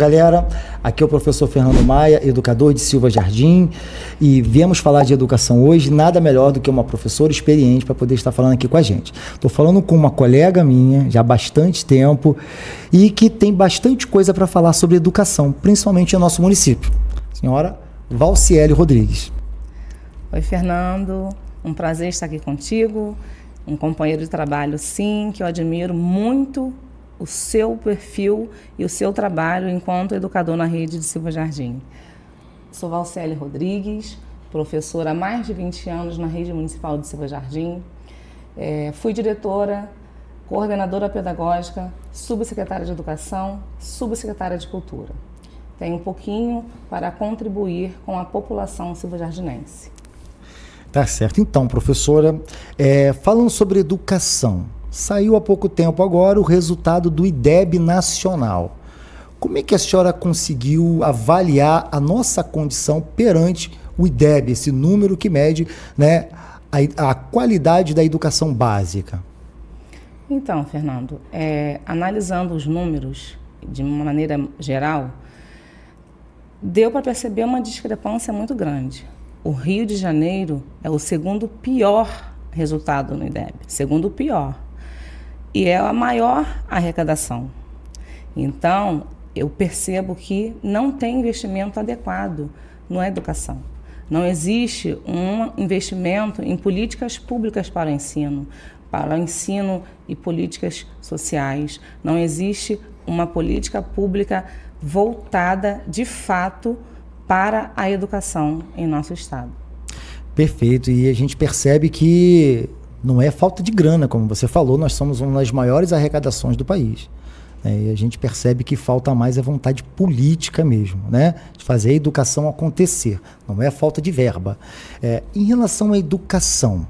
Galera, aqui é o professor Fernando Maia, educador de Silva Jardim, e viemos falar de educação hoje. Nada melhor do que uma professora experiente para poder estar falando aqui com a gente. Estou falando com uma colega minha já há bastante tempo e que tem bastante coisa para falar sobre educação, principalmente no nosso município. Senhora Valciele Rodrigues. Oi, Fernando, um prazer estar aqui contigo, um companheiro de trabalho, sim, que eu admiro muito o seu perfil e o seu trabalho enquanto educador na rede de Silva Jardim. Sou Valciele Rodrigues, professora há mais de 20 anos na rede municipal de Silva Jardim. Fui diretora, coordenadora pedagógica, subsecretária de educação, subsecretária de cultura. Tenho um pouquinho para contribuir com a população silvajardinense. Tá certo. Então, professora, falando sobre educação, saiu há pouco tempo agora o resultado do IDEB nacional. Como é que a senhora conseguiu avaliar a nossa condição perante o IDEB, esse número que mede, né, a qualidade da educação básica? Então, Fernando, analisando os números de uma maneira geral, deu para perceber uma discrepância muito grande. O Rio de Janeiro é o segundo pior resultado no IDEB, segundo pior. E é a maior arrecadação. Então, eu percebo que não tem investimento adequado na educação. Não existe um investimento em políticas públicas para o ensino e políticas sociais. Não existe uma política pública voltada, de fato, para a educação em nosso estado. Perfeito. E a gente percebe que não é falta de grana, como você falou, nós somos uma das maiores arrecadações do país. E a gente percebe que falta mais a vontade política mesmo, né? De fazer a educação acontecer. Não é falta de verba. Em relação à educação,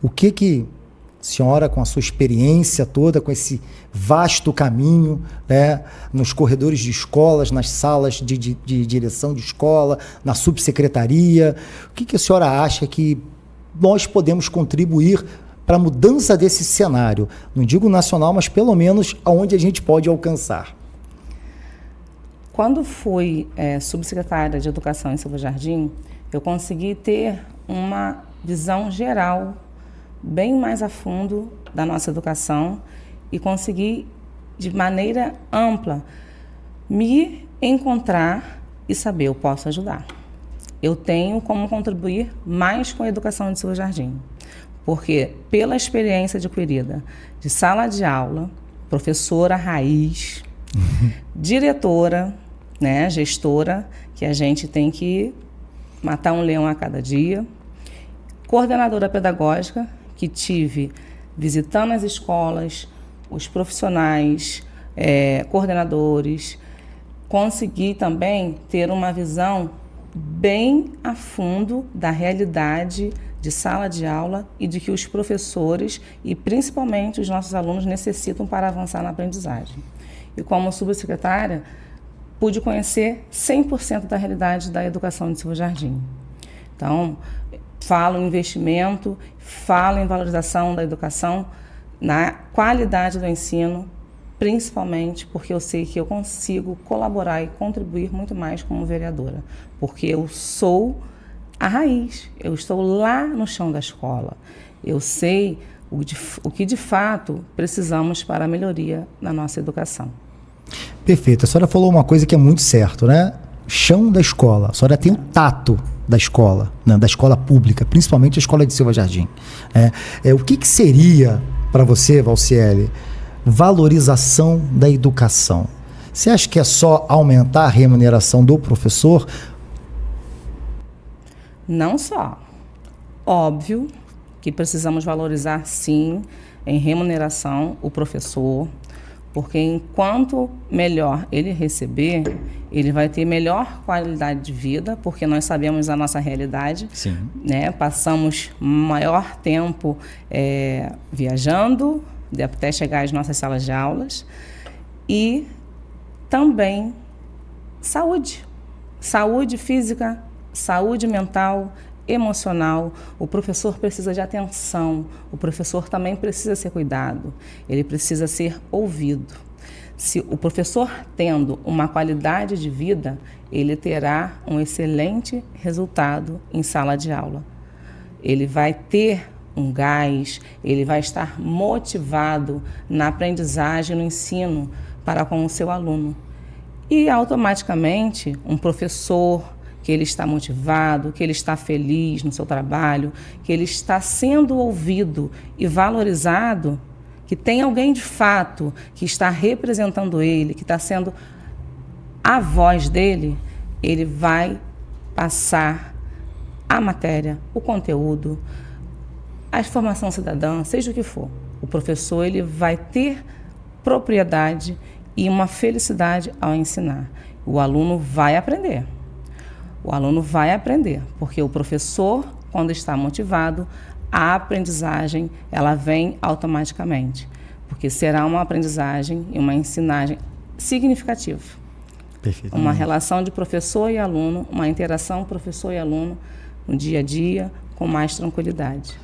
o que a senhora, com a sua experiência toda, com esse vasto caminho, né, nos corredores de escolas, nas salas de direção de escola, na subsecretaria, o que a senhora acha que nós podemos contribuir para a mudança desse cenário? Não digo nacional, mas pelo menos aonde a gente pode alcançar. Quando fui subsecretária de Educação em Silva Jardim, eu consegui ter uma visão geral, bem mais a fundo da nossa educação e consegui, de maneira ampla, me encontrar e saber, eu posso ajudar. Eu tenho como contribuir mais com a educação de Silva Jardim, porque pela experiência adquirida de sala de aula, professora raiz, diretora, né, gestora, que a gente tem que matar um leão a cada dia, coordenadora pedagógica, que tive visitando as escolas, os profissionais, coordenadores, consegui também ter uma visão bem a fundo da realidade de sala de aula e de que os professores e principalmente os nossos alunos necessitam para avançar na aprendizagem. E como subsecretária, pude conhecer 100% da realidade da educação de Silva Jardim. Então, falo em investimento, falo em valorização da educação, na qualidade do ensino, principalmente porque eu sei que eu consigo colaborar e contribuir muito mais como vereadora, porque eu sou a raiz, eu estou lá no chão da escola, eu sei o que de fato precisamos para a melhoria da nossa educação. Perfeito, a senhora falou uma coisa que é muito certo, né? Chão da escola, a senhora tem o tato da escola, né? Da escola pública, principalmente a escola de Silva Jardim. O que seria para você, Valciele, valorização da educação? Você acha que é só aumentar a remuneração do professor? Não só. Óbvio que precisamos valorizar, sim, em remuneração o professor, porque enquanto melhor ele receber, ele vai ter melhor qualidade de vida, porque nós sabemos a nossa realidade. Sim. Né? Passamos maior tempo viajando, até chegar às nossas salas de aulas, e também saúde física, saúde mental, emocional. O professor precisa de atenção, o professor também precisa ser cuidado, ele precisa ser ouvido. Se o professor tendo uma qualidade de vida, ele terá um excelente resultado em sala de aula. Ele vai ter um gás, ele vai estar motivado na aprendizagem, no ensino para com o seu aluno. E automaticamente, um professor que ele está motivado, que ele está feliz no seu trabalho, que ele está sendo ouvido e valorizado, que tem alguém de fato que está representando ele, que está sendo a voz dele, ele vai passar a matéria, o conteúdo, a formação cidadã, seja o que for. O professor ele vai ter propriedade e uma felicidade ao ensinar. O aluno vai aprender. O aluno vai aprender, porque o professor, quando está motivado, a aprendizagem ela vem automaticamente, porque será uma aprendizagem e uma ensinagem significativa. Uma relação de professor e aluno, uma interação professor e aluno no dia a dia, com mais tranquilidade.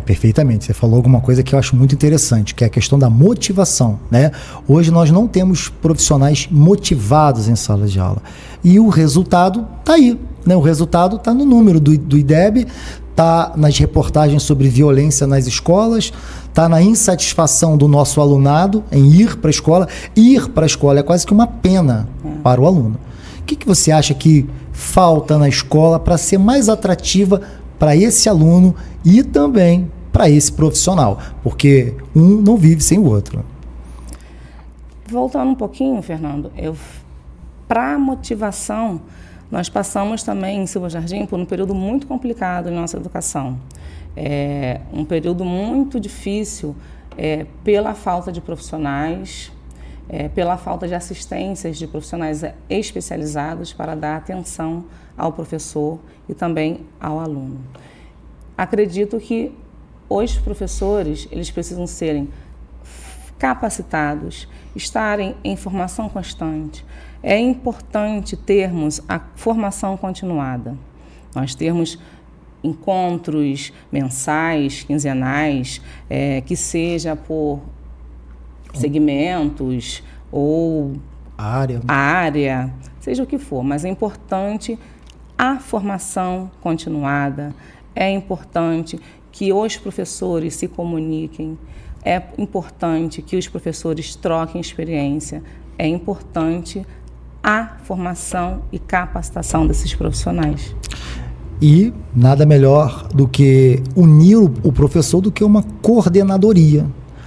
Perfeitamente. Você falou alguma coisa que eu acho muito interessante, que é a questão da motivação, né? Hoje nós não temos profissionais motivados em sala de aula. E o resultado está aí, né? O resultado está no número do IDEB, está nas reportagens sobre violência nas escolas, está na insatisfação do nosso alunado em ir para a escola. Ir para a escola é quase que uma pena para o aluno. O que você acha que falta na escola para ser mais atrativa para esse aluno e também para esse profissional? Porque um não vive sem o outro. Voltando um pouquinho, Fernando, para a motivação, nós passamos também em Silva Jardim por um período muito complicado em nossa educação. Um período muito difícil pela falta de profissionais, pela falta de assistências de profissionais especializados para dar atenção ao professor e também ao aluno. Acredito que os professores eles precisam serem capacitados, estarem em formação constante. É importante termos a formação continuada. Nós termos encontros mensais, quinzenais, que seja por segmentos ou área, seja o que for, mas é importante a formação continuada, é importante que os professores se comuniquem, é importante que os professores troquem experiência, é importante a formação e capacitação desses profissionais. E nada melhor do que unir o professor do que uma coordenadoria.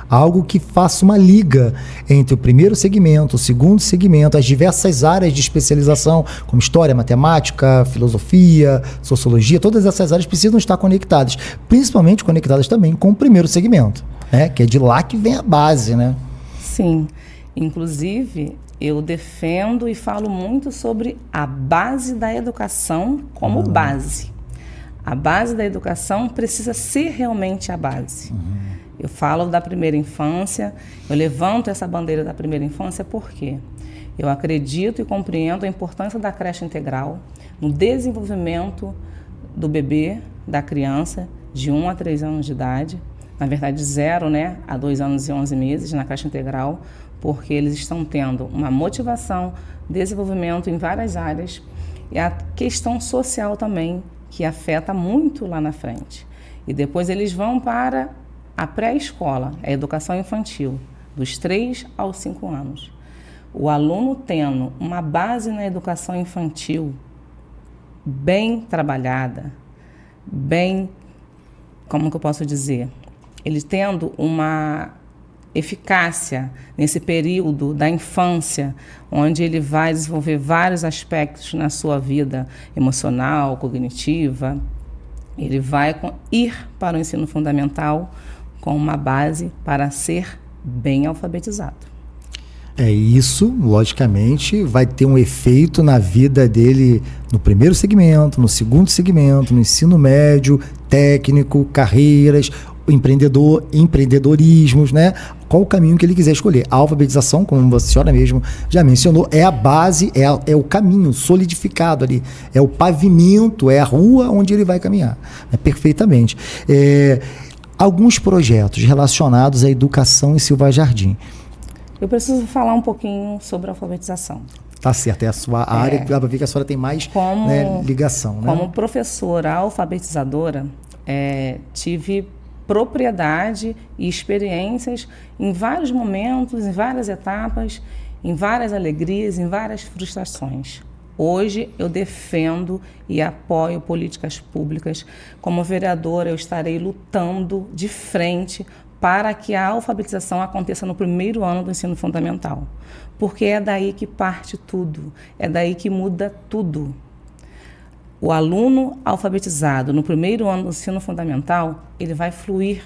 Algo que faça uma liga entre o primeiro segmento, o segundo segmento, as diversas áreas de especialização, como história, matemática, filosofia, sociologia, todas essas áreas precisam estar conectadas, principalmente conectadas também com o primeiro segmento, né? Que é de lá que vem a base, né? Sim, inclusive eu defendo e falo muito sobre a base da educação como base. A base da educação precisa ser realmente a base. Eu falo da primeira infância, eu levanto essa bandeira da primeira infância porque eu acredito e compreendo a importância da creche integral no desenvolvimento do bebê, da criança, de 1 a 3 anos de idade, na verdade 0, né, a 2 anos e 11 meses na creche integral, porque eles estão tendo uma motivação, desenvolvimento em várias áreas e a questão social também, que afeta muito lá na frente. E depois eles vão para a pré-escola, a educação infantil, dos 3 aos 5 anos. O aluno tendo uma base na educação infantil bem trabalhada, bem, como que eu posso dizer? Ele tendo uma eficácia nesse período da infância, onde ele vai desenvolver vários aspectos na sua vida emocional, cognitiva, ele vai ir para o ensino fundamental com uma base para ser bem alfabetizado. Isso, logicamente, vai ter um efeito na vida dele no primeiro segmento, no segundo segmento, no ensino médio, técnico, carreiras, empreendedorismos, né? Qual o caminho que ele quiser escolher. A alfabetização, como a senhora mesmo já mencionou, é a base, é o caminho solidificado ali, é o pavimento, é a rua onde ele vai caminhar. Perfeitamente. Alguns projetos relacionados à educação em Silva Jardim. Eu preciso falar um pouquinho sobre a alfabetização. Tá certo, é a sua área, dá para ver que a senhora tem mais ligação, né? Como professora alfabetizadora, tive propriedade e experiências em vários momentos, em várias etapas, em várias alegrias, em várias frustrações. Hoje eu defendo e apoio políticas públicas. Como vereadora, eu estarei lutando de frente para que a alfabetização aconteça no primeiro ano do ensino fundamental. Porque é daí que parte tudo, é daí que muda tudo. O aluno alfabetizado no primeiro ano do ensino fundamental, ele vai fluir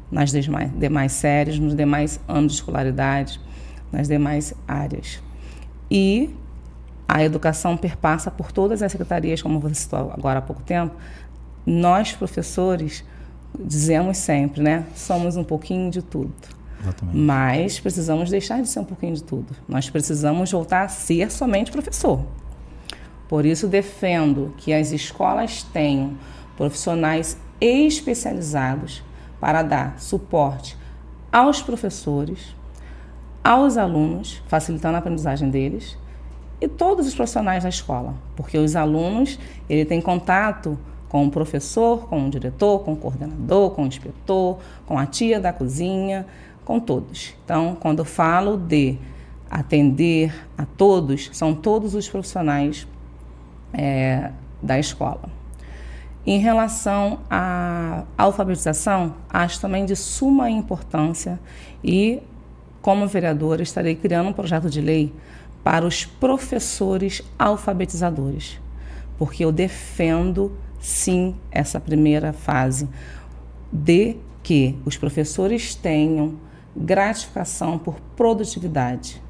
nas demais séries, nos demais anos de escolaridade, nas demais áreas. E a educação perpassa por todas as secretarias, como você citou agora há pouco tempo. Nós, professores, dizemos sempre, né? Somos um pouquinho de tudo. Exatamente. Mas precisamos deixar de ser um pouquinho de tudo. Nós precisamos voltar a ser somente professor. Por isso, defendo que as escolas tenham profissionais especializados para dar suporte aos professores, aos alunos, facilitando a aprendizagem deles, e todos os profissionais da escola. Porque os alunos, ele tem contato com o professor, com o diretor, com o coordenador, com o inspetor, com a tia da cozinha, com todos. Então, quando eu falo de atender a todos, são todos os profissionais da escola. Em relação à alfabetização, acho também de suma importância e, como vereadora, estarei criando um projeto de lei para os professores alfabetizadores, porque eu defendo, sim, essa primeira fase de que os professores tenham gratificação por produtividade.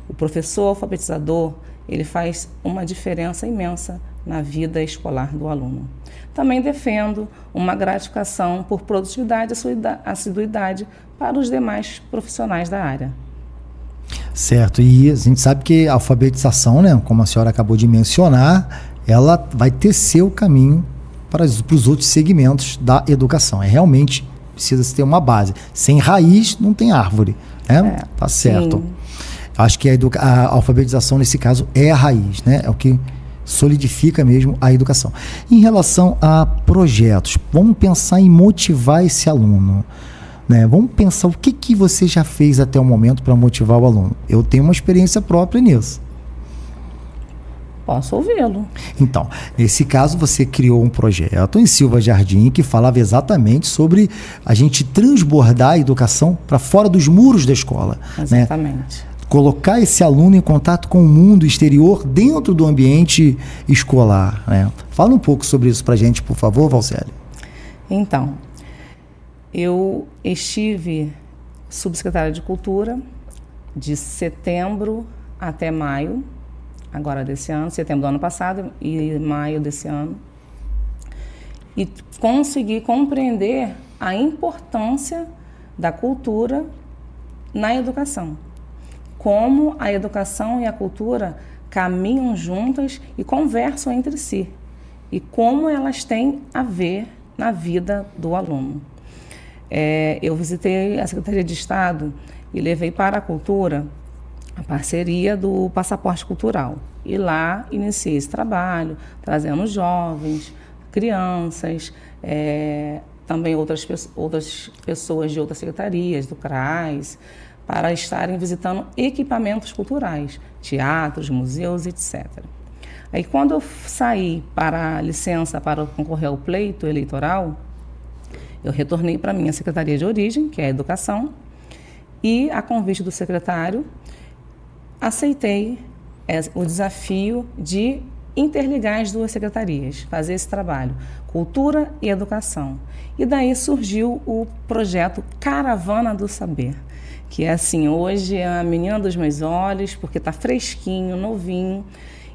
O professor alfabetizador, ele faz uma diferença imensa na vida escolar do aluno. Também defendo uma gratificação por produtividade e assiduidade para os demais profissionais da área. Certo, e a gente sabe que a alfabetização, né, como a senhora acabou de mencionar, ela vai tecer o caminho para os outros segmentos da educação. Realmente precisa ter uma base. Sem raiz não tem árvore, né? Tá certo. Sim. Acho que a alfabetização, nesse caso, é a raiz, né? É o que solidifica mesmo a educação. Em relação a projetos, vamos pensar em motivar esse aluno, né? Vamos pensar o que você já fez até o momento para motivar o aluno. Eu tenho uma experiência própria nisso. Posso ouvi-lo. Então, nesse caso, você criou um projeto em Silva Jardim que falava exatamente sobre a gente transbordar a educação para fora dos muros da escola. Exatamente. Né? Colocar esse aluno em contato com o mundo exterior dentro do ambiente escolar. Né? Fala um pouco sobre isso para a gente, por favor, Valcélia. Então, eu estive subsecretária de Cultura de setembro até maio, agora desse ano, setembro do ano passado e maio desse ano, e consegui compreender a importância da cultura na educação. Como a educação e a cultura caminham juntas e conversam entre si, e como elas têm a ver na vida do aluno. Eu visitei a Secretaria de Estado e levei para a cultura a parceria do Passaporte Cultural. E lá iniciei esse trabalho, trazendo jovens, crianças, também outras pessoas de outras secretarias, do CRAS, para estarem visitando equipamentos culturais, teatros, museus, etc. Aí, quando eu saí para a licença para concorrer ao pleito eleitoral, eu retornei para a minha secretaria de origem, que é a Educação, e, a convite do secretário, aceitei o desafio de interligar as duas secretarias, fazer esse trabalho, Cultura e Educação. E daí surgiu o projeto Caravana do Saber, que é assim, hoje é a menina dos meus olhos, porque está fresquinho, novinho,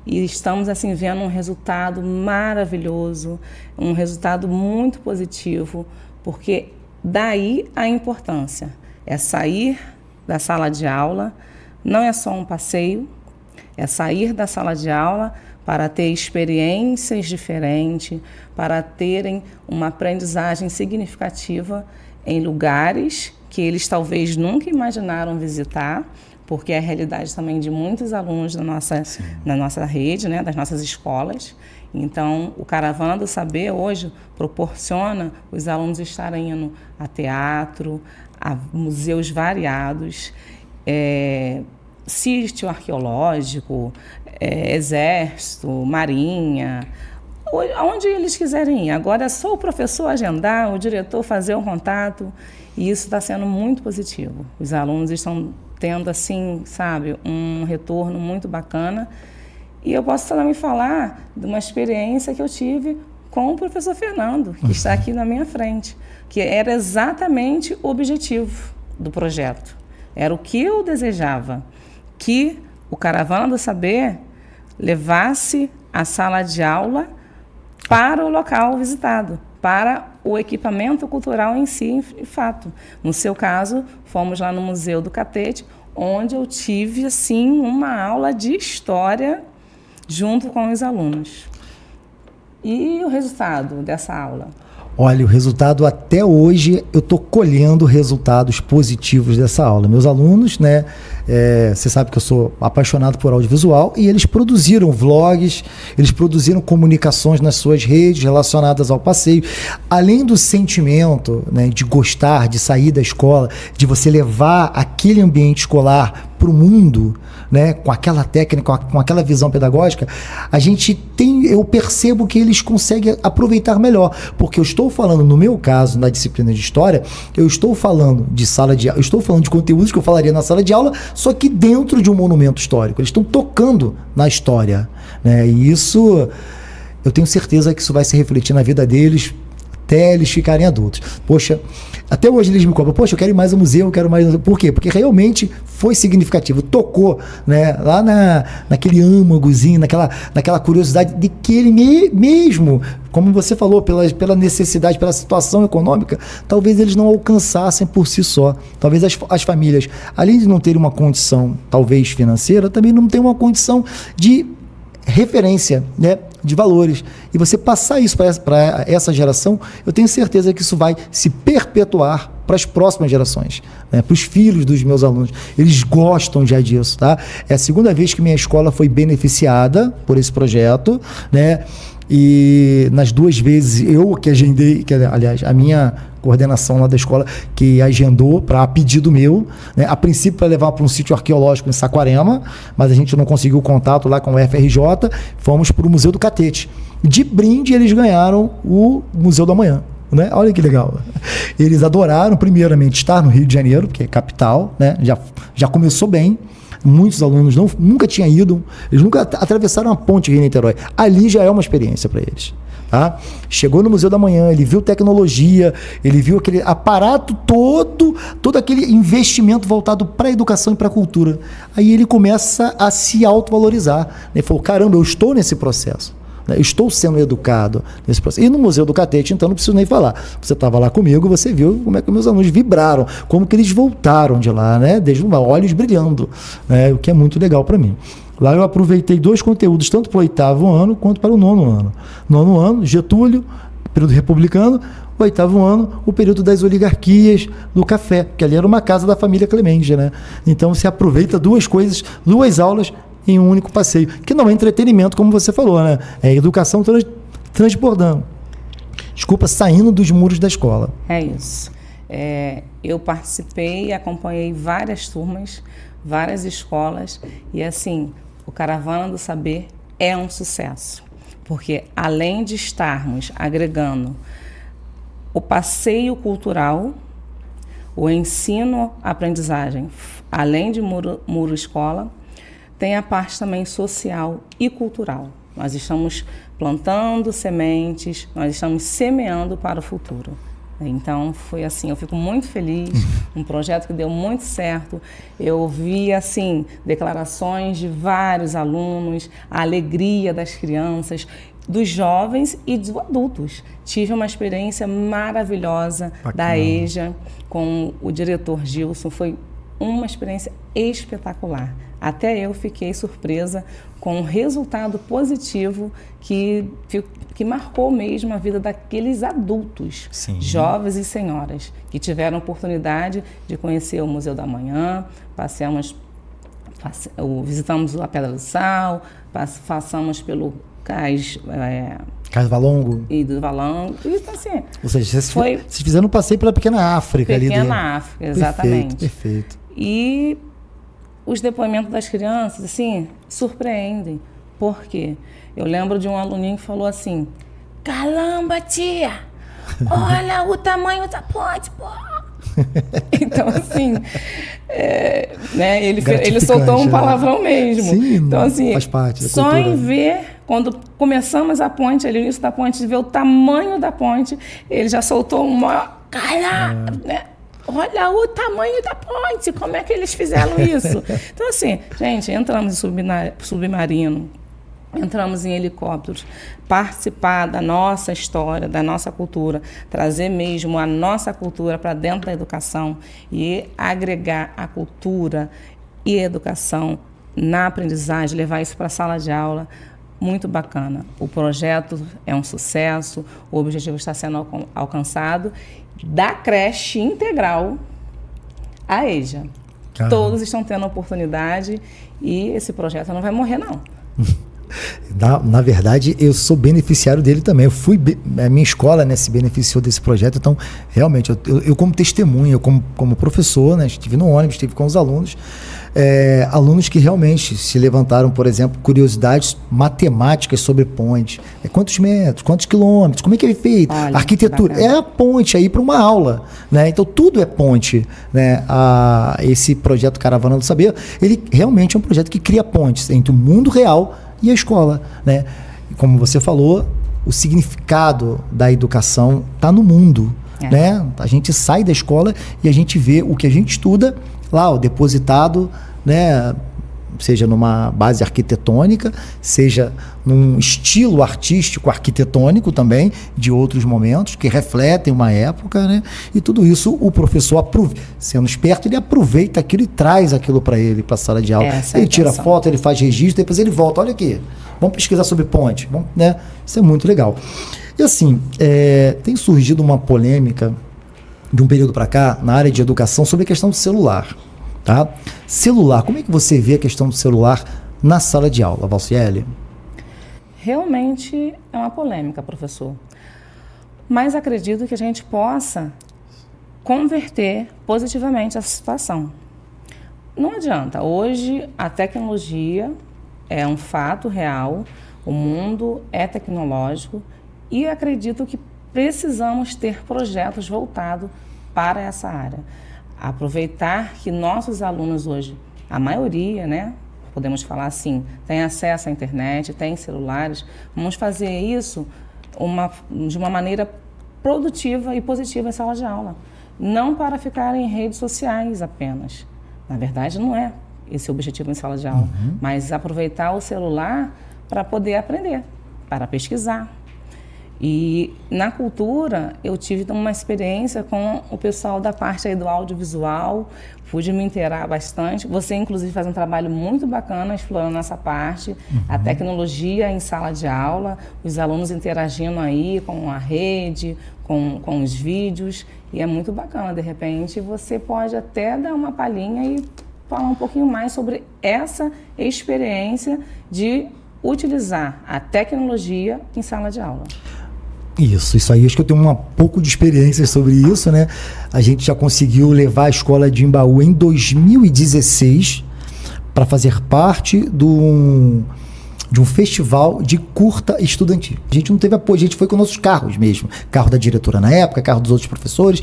e estamos assim vendo um resultado maravilhoso, um resultado muito positivo, porque daí a importância é sair da sala de aula, não é só um passeio, é sair da sala de aula para ter experiências diferentes, para terem uma aprendizagem significativa em lugares que eles talvez nunca imaginaram visitar, porque é a realidade também de muitos alunos na nossa rede, né, das nossas escolas. Então, o Caravana do Saber hoje proporciona os alunos estarem indo a teatro, a museus variados, sítio arqueológico, exército, marinha, aonde eles quiserem ir. Agora é só o professor agendar, o diretor fazer o contato, e isso está sendo muito positivo. Os alunos estão tendo, assim, sabe, um retorno muito bacana. E eu posso também falar de uma experiência que eu tive com o professor Fernando, que está aqui na minha frente, que era exatamente o objetivo do projeto. Era o que eu desejava, que o Caravana do Saber levasse a sala de aula para o local visitado, para o equipamento cultural em si, de fato. No seu caso, fomos lá no Museu do Catete, onde eu tive, assim, uma aula de história junto com os alunos. E o resultado dessa aula? Olha, o resultado até hoje, eu estou colhendo resultados positivos dessa aula. Meus alunos, né, você sabe que eu sou apaixonado por audiovisual, e eles produziram vlogs, eles produziram comunicações nas suas redes relacionadas ao passeio. Além do sentimento, né, de gostar, de sair da escola, de você levar aquele ambiente escolar para o mundo, né, com aquela técnica, com aquela visão pedagógica, eu percebo que eles conseguem aproveitar melhor, porque eu estou falando, no meu caso, na disciplina de história, eu estou falando de sala de aula, eu estou falando de conteúdos que eu falaria na sala de aula, só que dentro de um monumento histórico. Eles estão tocando na história, né, e isso, eu tenho certeza que isso vai se refletir na vida deles, até eles ficarem adultos. Poxa, até hoje eles me cobram, poxa, eu quero ir mais ao museu, eu quero mais... Por quê? Porque realmente foi significativo, tocou, né, lá naquele âmagozinho, naquela curiosidade de que ele mesmo, como você falou, pela necessidade, pela situação econômica, talvez eles não alcançassem por si só. Talvez as famílias, além de não terem uma condição, talvez financeira, também não têm uma condição de referência, né, de valores. E você passar isso para essa geração, eu tenho certeza que isso vai se perpetuar para as próximas gerações, né, para os filhos dos meus alunos. Eles gostam já disso, tá? É a segunda vez que minha escola foi beneficiada por esse projeto, né? E nas duas vezes eu que agendei, aliás, a minha coordenação lá da escola que agendou a pedido meu, né, a princípio para levar para um sítio arqueológico em Saquarema, mas a gente não conseguiu contato lá com o FRJ, fomos para o Museu do Catete. De brinde eles ganharam o Museu do Amanhã, né? Olha que legal. Eles adoraram, primeiramente, estar no Rio de Janeiro, porque é capital, né? Já começou bem. Muitos alunos nunca tinham ido, eles nunca atravessaram a ponte Rio-Niterói. Ali já é uma experiência para eles. Tá? Chegou no Museu da Manhã, ele viu tecnologia, ele viu aquele aparato todo aquele investimento voltado para a educação e para a cultura. Aí ele começa a se autovalorizar. Ele falou, caramba, eu estou nesse processo. Eu estou sendo educado nesse processo. E no Museu do Catete, então, não preciso nem falar. Você estava lá comigo, você viu como é que meus alunos vibraram, como que eles voltaram de lá, né? Desde olhos brilhando, né? O que é muito legal para mim. Lá eu aproveitei 2 conteúdos, tanto para o 8º ano quanto para o 9º ano. 9º ano, Getúlio, período republicano. O 8º ano, o período das oligarquias do café, que ali era uma casa da família Clemente, né? Então você aproveita 2 coisas, 2 aulas em um único passeio, que não é entretenimento, como você falou, né? É educação transbordando. Desculpa, saindo dos muros da escola. É isso. Eu participei e acompanhei várias turmas, várias escolas, e assim, o Caravana do Saber é um sucesso, porque além de estarmos agregando o passeio cultural, o ensino-aprendizagem, além de muro escola, tem a parte também social e cultural. Nós estamos plantando sementes, nós estamos semeando para o futuro. Então, foi assim, eu fico muito feliz, um projeto que deu muito certo. Eu ouvi, assim, declarações de vários alunos, a alegria das crianças, dos jovens e dos adultos. Tive uma experiência maravilhosa da EJA com o diretor Gilson, foi uma experiência espetacular. Até eu fiquei surpresa com o resultado positivo que marcou mesmo a vida daqueles adultos, Sim. jovens e senhoras, que tiveram a oportunidade de conhecer o Museu da Manhã, visitamos a Pedra do Sal, passamos pelo Cais Valongo. E do Valongo. Então, assim, ou seja, vocês fizeram um passeio pela Pequena África. Pequena África, exatamente. Perfeito. E os depoimentos das crianças, assim, surpreendem. Por quê? Eu lembro de um aluninho que falou assim: caramba, tia, olha o tamanho da ponte, pô. Então, assim, né, ele soltou um palavrão mesmo. Sim, então, assim, faz parte da só cultura. em ver, quando começamos a ponte, ali, o início da ponte, de ver o tamanho da ponte, ele já soltou um maior, caralho, né? Olha o tamanho da ponte, como é que eles fizeram isso? Então, assim, gente, entramos em submarino, entramos em helicópteros, participar da nossa história, da nossa cultura, trazer mesmo a nossa cultura para dentro da educação e agregar a cultura e a educação na aprendizagem, levar isso para a sala de aula, muito bacana. O projeto é um sucesso, o objetivo está sendo alcançado, da creche integral à EJA. Caramba. Todos estão tendo a oportunidade e esse projeto não vai morrer, não. Na verdade, eu sou beneficiário dele também. A minha escola, né, se beneficiou desse projeto. Então, realmente, eu como testemunha, eu como professor, né, estive no ônibus, estive com os alunos. Alunos que realmente se levantaram, por exemplo, curiosidades matemáticas sobre ponte. Quantos metros, quantos quilômetros, como é que é feito? Olha, arquitetura. bacana. É a ponte aí para uma aula, né? Então, tudo é ponte, né? Esse projeto Caravana do Saber, ele realmente é um projeto que cria pontes entre o mundo real e a escola, né? Como você falou, o significado da educação está no mundo, né? A gente sai da escola e a gente vê o que a gente estuda lá, o depositado, né? Seja numa base arquitetônica, seja num estilo artístico arquitetônico também, de outros momentos, que refletem uma época, né? E tudo isso o professor, sendo esperto, ele aproveita aquilo e traz aquilo para ele, para a sala de aula. Ele tira foto, ele faz registro, depois ele volta, olha aqui, vamos pesquisar sobre ponte, né? Isso é muito legal. E assim, tem surgido uma polêmica de um período para cá, na área de educação, sobre a questão do celular. Tá? Celular, como é que você vê a questão do celular na sala de aula, Valciele? Realmente é uma polêmica, professor. Mas acredito que a gente possa converter positivamente essa situação. Não adianta. Hoje a tecnologia é um fato real, o mundo é tecnológico e acredito que precisamos ter projetos voltados para essa área. Aproveitar que nossos alunos hoje, a maioria, né, podemos falar assim, tem acesso à internet, tem celulares, vamos fazer isso de uma maneira produtiva e positiva em sala de aula. Não para ficar em redes sociais apenas. Na verdade, não é esse o objetivo em sala de aula, mas aproveitar o celular para poder aprender, para pesquisar. E na cultura, eu tive uma experiência com o pessoal da parte aí do audiovisual, pude me inteirar bastante. Você, inclusive, faz um trabalho muito bacana explorando essa parte, a tecnologia em sala de aula, os alunos interagindo aí com a rede, com os vídeos, e é muito bacana. De repente, você pode até dar uma palhinha e falar um pouquinho mais sobre essa experiência de utilizar a tecnologia em sala de aula. Isso aí, acho que eu tenho um pouco de experiência sobre isso, né? A gente já conseguiu levar a escola de Embaú em 2016 para fazer parte de um festival de curta estudantil. A gente não teve apoio, a gente foi com nossos carros mesmo. Carro da diretora na época, carro dos outros professores.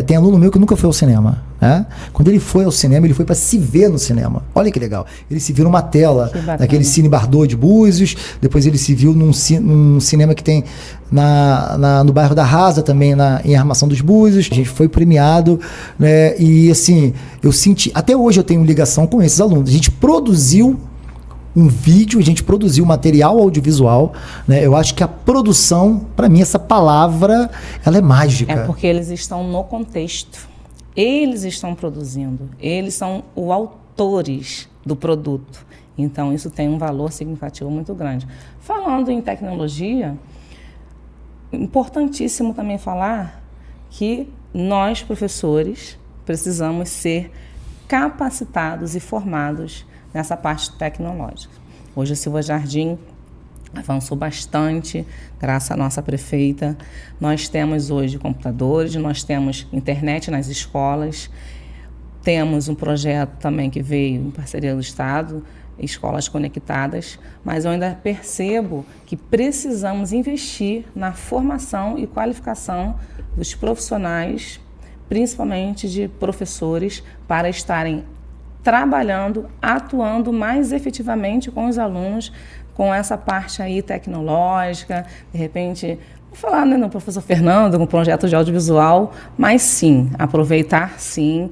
Tem aluno meu que nunca foi ao cinema, né? Quando ele foi ao cinema, ele foi para se ver no cinema. Olha que legal. Ele se viu numa tela, naquele Cine Bardot de Búzios, depois ele se viu num cinema que tem no bairro da Rasa também, em Armação dos Búzios. A gente foi premiado, né? E assim, eu senti, até hoje eu tenho ligação com esses alunos. A gente produziu um vídeo, a gente produziu material audiovisual, né? Eu acho que a produção, para mim, essa palavra, ela é mágica. É porque eles estão no contexto. Eles estão produzindo, eles são os autores do produto. Então, isso tem um valor significativo muito grande. Falando em tecnologia, importantíssimo também falar que nós, professores, precisamos ser capacitados e formados nessa parte tecnológica. Hoje, a Silva Jardim avançou bastante, graças à nossa prefeita. Nós temos hoje computadores, nós temos internet nas escolas, temos um projeto também que veio em parceria do Estado, Escolas Conectadas, mas eu ainda percebo que precisamos investir na formação e qualificação dos profissionais, principalmente de professores, para estarem trabalhando, atuando mais efetivamente com os alunos, com essa parte aí tecnológica, de repente, vou falar, né, no professor Fernando, com projetos de audiovisual, mas sim, aproveitar sim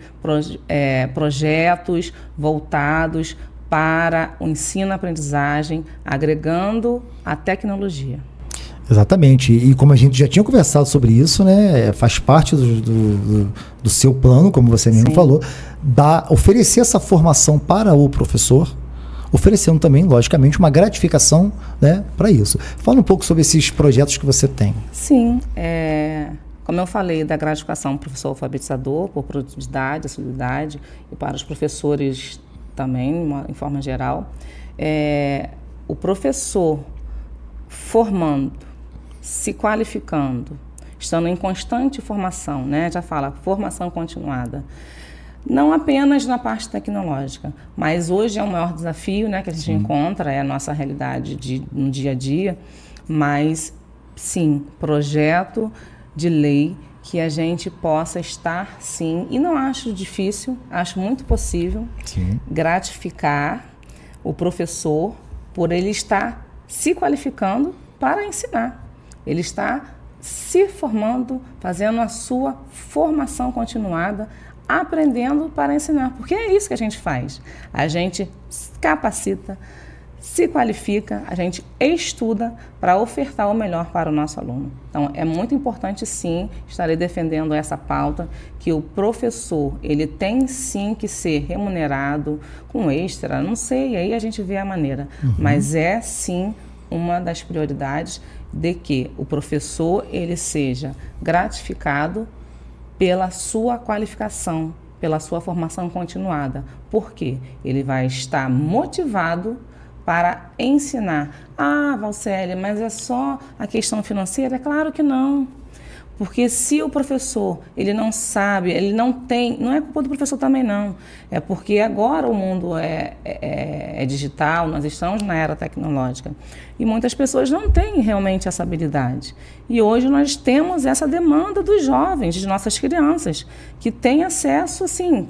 projetos voltados para o ensino-aprendizagem, agregando a tecnologia. Exatamente. E como a gente já tinha conversado sobre isso, né, faz parte do seu plano, como você mesmo falou, oferecer essa formação para o professor, oferecendo também, logicamente, uma gratificação, né, para isso. Fala um pouco sobre esses projetos que você tem. Sim, como eu falei da gratificação para o professor alfabetizador, por produtividade, assiduidade, e para os professores também, em forma geral, o professor formando, se qualificando, estando em constante formação, né? Já fala, formação continuada. Não apenas na parte tecnológica, mas hoje é o maior desafio, né, que a gente encontra, é a nossa realidade no dia a dia, mas sim, projeto de lei que a gente possa estar, sim, e não acho difícil, acho muito possível, gratificar o professor por ele estar se qualificando para ensinar. Ele está se formando, fazendo a sua formação continuada, aprendendo para ensinar, porque é isso que a gente faz. A gente capacita, se qualifica, a gente estuda para ofertar o melhor para o nosso aluno. Então, é muito importante, sim, estarei defendendo essa pauta, que o professor, ele tem, sim, que ser remunerado com extra, não sei, aí a gente vê a maneira, mas é, sim, uma das prioridades de que o professor, ele seja gratificado pela sua qualificação, pela sua formação continuada. Por quê? Ele vai estar motivado para ensinar. Ah, Valcélia, mas é só a questão financeira? É claro que não. Porque se o professor, ele não sabe, ele não tem, não é culpa do professor também não, é porque agora o mundo é digital, nós estamos na era tecnológica e muitas pessoas não têm realmente essa habilidade. E hoje nós temos essa demanda dos jovens, de nossas crianças, que têm acesso, assim,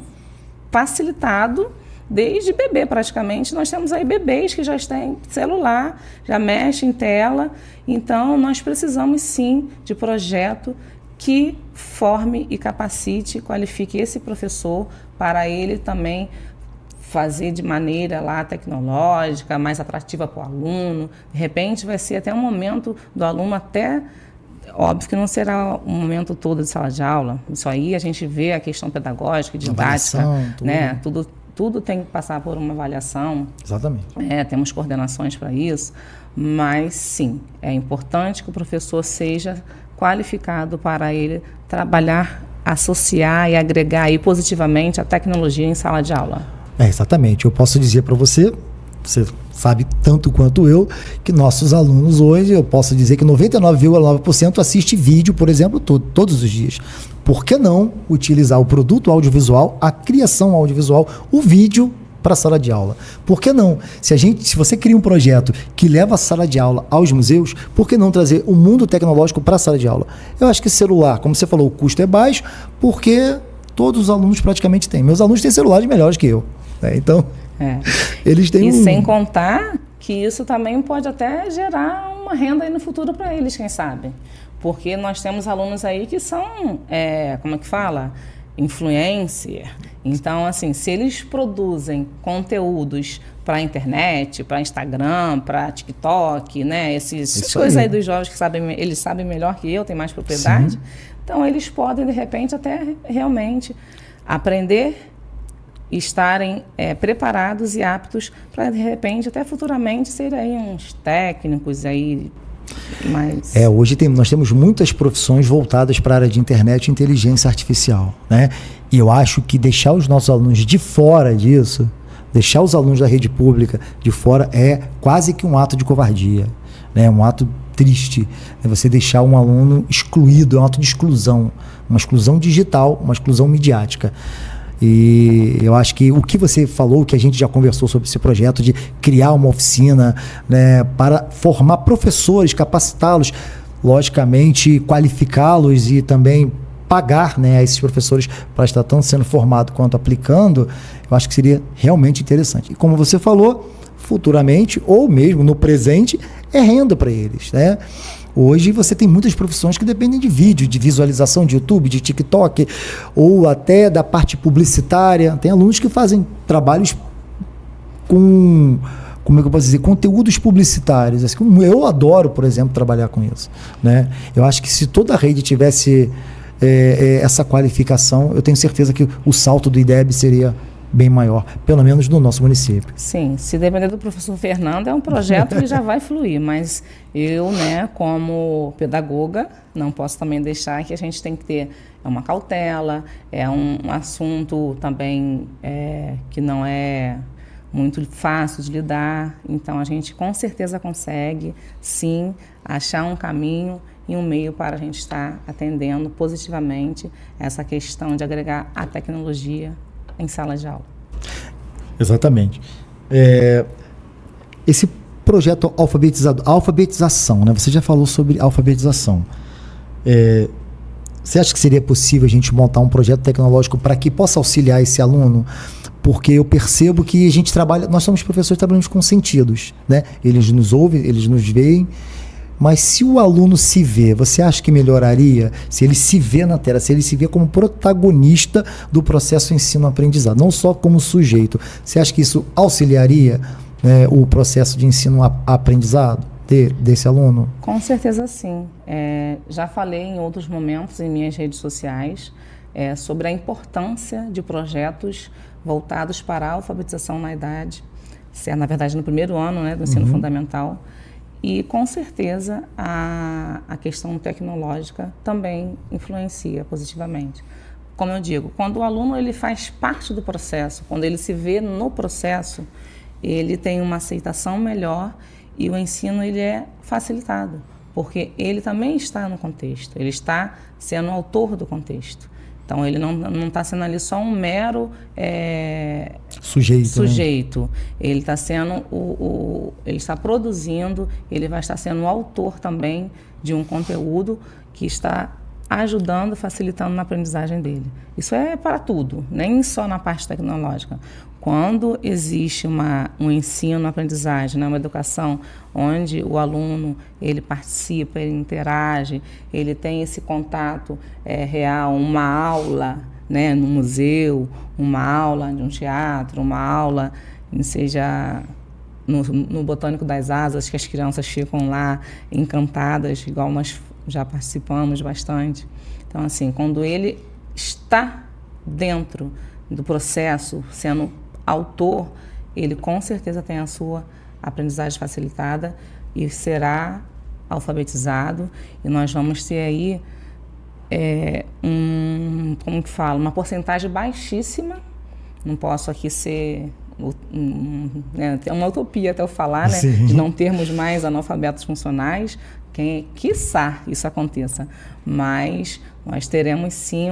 facilitado. Desde bebê, praticamente, nós temos aí bebês que já têm celular, já mexem em tela. Então, nós precisamos, sim, de projeto que forme e capacite, qualifique esse professor para ele também fazer de maneira lá tecnológica, mais atrativa para o aluno. De repente, vai ser até um momento do aluno até... Óbvio que não será um momento todo de sala de aula. Isso aí a gente vê a questão pedagógica, didática, né? Tudo tem que passar por uma avaliação. Exatamente. Temos coordenações para isso, mas sim, é importante que o professor seja qualificado para ele trabalhar, associar e agregar aí positivamente a tecnologia em sala de aula. Exatamente. Eu posso dizer para você sabe tanto quanto eu, que nossos alunos hoje, eu posso dizer que 99,9% assiste vídeo, por exemplo, todos os dias. Por que não utilizar o produto audiovisual, a criação audiovisual, o vídeo para a sala de aula? Por que não? Se você cria um projeto que leva a sala de aula aos museus, por que não trazer o mundo tecnológico para a sala de aula? Eu acho que celular, como você falou, o custo é baixo, porque todos os alunos praticamente têm. Meus alunos têm celulares melhores que eu, né? Então, eles têm E sem contar que isso também pode até gerar uma renda aí no futuro para eles, quem sabe? Porque nós temos alunos aí que são, como é que fala? Influencer. Então, assim, se eles produzem conteúdos para a internet, para Instagram, para TikTok, né? Essas coisas aí dos jovens que eles sabem melhor que eu, têm mais propriedade. Sim. Então, eles podem, de repente, até realmente aprender e estarem preparados e aptos para, de repente, até futuramente, serem uns técnicos aí. Mas... Hoje nós temos muitas profissões voltadas para a área de internet e inteligência artificial, né? E eu acho que deixar os nossos alunos de fora disso, deixar os alunos da rede pública de fora é quase que um ato de covardia, né? Um ato triste, né? Você deixar um aluno excluído, é um ato de exclusão, uma exclusão digital, uma exclusão midiática. E eu acho que o que você falou, que a gente já conversou sobre esse projeto de criar uma oficina, né, para formar professores, capacitá-los, logicamente qualificá-los e também pagar, né, a esses professores para estar tanto sendo formado quanto aplicando, eu acho que seria realmente interessante. E como você falou, futuramente ou mesmo no presente, é renda para eles, né? Hoje você tem muitas profissões que dependem de vídeo, de visualização de YouTube, de TikTok, ou até da parte publicitária. Tem alunos que fazem trabalhos com, como é que eu posso dizer, conteúdos publicitários. Assim, eu adoro, por exemplo, trabalhar com isso, né? Eu acho que se toda a rede tivesse essa qualificação, eu tenho certeza que o salto do IDEB seria bem maior, pelo menos no nosso município. Sim, se depender do professor Fernando, é um projeto que já vai fluir, mas eu, né, como pedagoga, não posso também deixar que a gente tem que ter uma cautela, é um assunto também que não é muito fácil de lidar, então a gente com certeza consegue, sim, achar um caminho e um meio para a gente estar atendendo positivamente essa questão de agregar a tecnologia em sala de aula. Exatamente. Esse projeto alfabetização, né? Você já falou sobre alfabetização. Você acha que seria possível a gente montar um projeto tecnológico para que possa auxiliar esse aluno? Porque eu percebo que a gente trabalha, nós somos professores que trabalhamos com sentidos, né? Eles nos ouvem, eles nos veem. Mas se o aluno se vê, você acha que melhoraria se ele se vê na tela, se ele se vê como protagonista do processo ensino-aprendizado, não só como sujeito? Você acha que isso auxiliaria, né, o processo de ensino-aprendizado desse aluno? Com certeza sim. Já falei em outros momentos em minhas redes sociais sobre a importância de projetos voltados para a alfabetização na idade, na verdade no primeiro ano, né, do ensino fundamental. E, com certeza, a questão tecnológica também influencia positivamente. Como eu digo, quando o aluno ele faz parte do processo, quando ele se vê no processo, ele tem uma aceitação melhor e o ensino ele é facilitado, porque ele também está no contexto, ele está sendo autor do contexto. Então, ele não está sendo ali só um mero sujeito. Né? Ele está sendo ele está produzindo, ele vai estar sendo o autor também de um conteúdo que está ajudando, facilitando na aprendizagem dele. Isso é para tudo, nem só na parte tecnológica. Quando existe um ensino, aprendizagem, né, uma educação onde o aluno ele participa, ele interage, ele tem esse contato real, uma aula, né, no museu, uma aula de um teatro, uma aula, seja no Botânico das Asas, que as crianças ficam lá encantadas, igual nós já participamos bastante. Então, assim, quando ele está dentro do processo, sendo autor, ele com certeza tem a sua aprendizagem facilitada e será alfabetizado, e nós vamos ter aí uma porcentagem baixíssima, não posso aqui ser é uma utopia até eu falar, né, de não termos mais analfabetos funcionais, quiçá isso aconteça, mas nós teremos sim